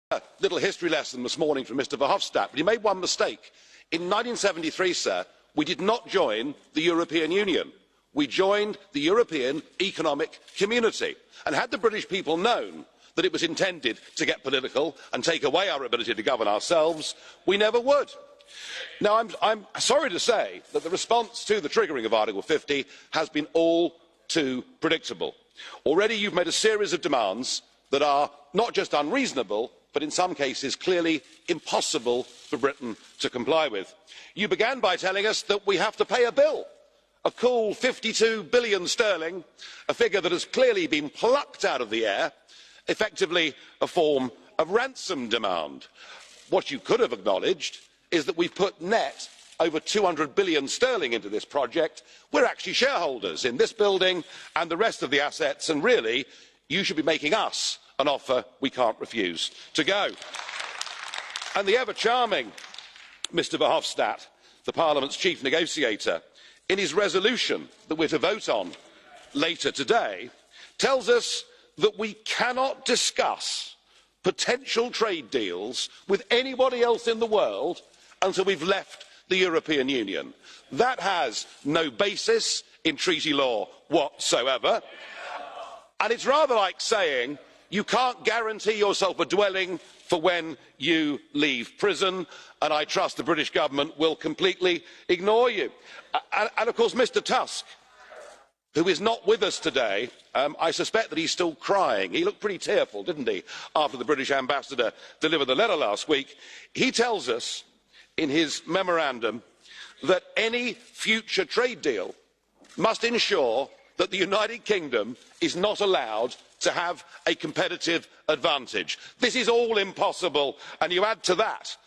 A little history lesson this morning from Mr Verhofstadt, but he made one mistake. In 1973, sir, we did not join the European Union. We joined the European Economic Community. And had the British people known that it was intended to get political and take away our ability to govern ourselves, we never would. Now, I'm sorry to say that the response to the triggering of Article 50 has been all too predictable. Already you've made a series of demands that are not just unreasonable, but in some cases clearly impossible for Britain to comply with. You began by telling us that we have to pay a bill, a cool 52 billion sterling, a figure that has clearly been plucked out of the air, effectively a form of ransom demand. What you could have acknowledged is that we've put net over 200 billion sterling into this project. We're actually shareholders in this building and the rest of the assets, and really, you should be making us an offer we can't refuse to go. And the ever-charming Mr Verhofstadt, the Parliament's chief negotiator, in his resolution that we're to vote on later today, tells us that we cannot discuss potential trade deals with anybody else in the world until we've left the European Union. That has no basis in treaty law whatsoever. And it's rather like saying you can't guarantee yourself a dwelling for when you leave prison, and I trust the British government will completely ignore you. And of course, Mr Tusk, who is not with us today, I suspect that he's still crying. He looked pretty tearful, didn't he, after the British ambassador delivered the letter last week. He tells us in his memorandum that any future trade deal must ensure that the United Kingdom is not allowed to have a competitive advantage. This is all impossible, and you add to that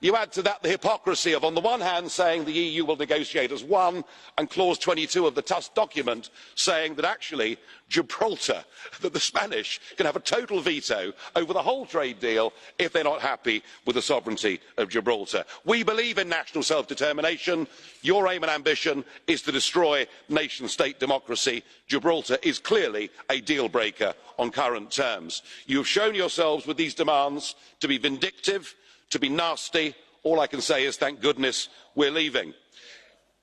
the hypocrisy of, on the one hand, saying the EU will negotiate as one, and clause 22 of the Tusk document saying that actually Gibraltar, that the Spanish can have a total veto over the whole trade deal if they're not happy with the sovereignty of Gibraltar. We believe in national self-determination. Your aim and ambition is to destroy nation-state democracy. Gibraltar is clearly a deal-breaker on current terms. You have shown yourselves with these demands to be vindictive, to be nasty. All I can say is thank goodness we're leaving.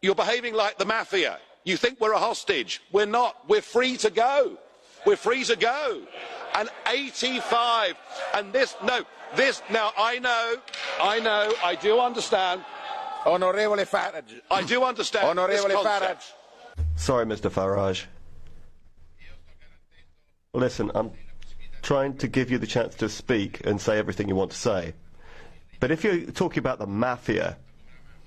You're behaving like the maffia. You think we're a hostage. We're not. We're free to go. We're free to go. And 85, and now I do understand. Onorevole Farage. I do understand. Onorevole Farage. Sorry, Mr Farage. Listen, I'm trying to give you the chance to speak and say everything you want to say. But if you're talking about the maffia,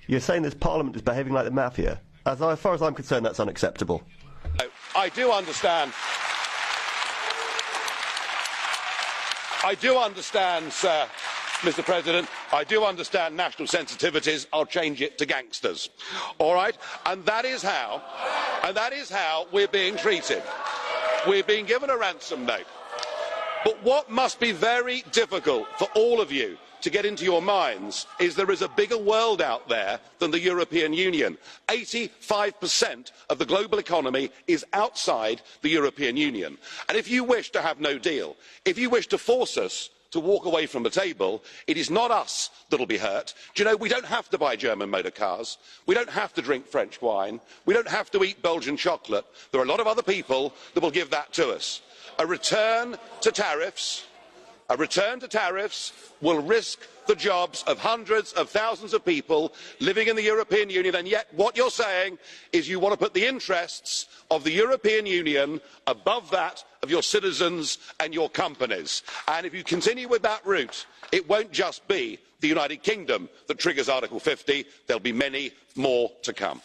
you're saying this Parliament is behaving like the maffia. As far as I'm concerned, that's unacceptable. I do understand. I do understand, sir, Mr President, I do understand national sensitivities. I'll change it to gangsters. All right? And that is how we're being treated. We're being given a ransom note. But what must be very difficult for all of you to get into your minds is there is a bigger world out there than the European Union. 85% of the global economy is outside the European Union. And if you wish to have no deal, if you wish to force us to walk away from the table, it is not us that will be hurt. Do you know, we don't have to buy German motor cars. We don't have to drink French wine. We don't have to eat Belgian chocolate. There are a lot of other people that will give that to us. A return to tariffs will risk the jobs of hundreds of thousands of people living in the European Union, and yet what you're saying is you want to put the interests of the European Union above that of your citizens and your companies. And if you continue with that route, it won't just be the United Kingdom that triggers Article 50, there'll be many more to come.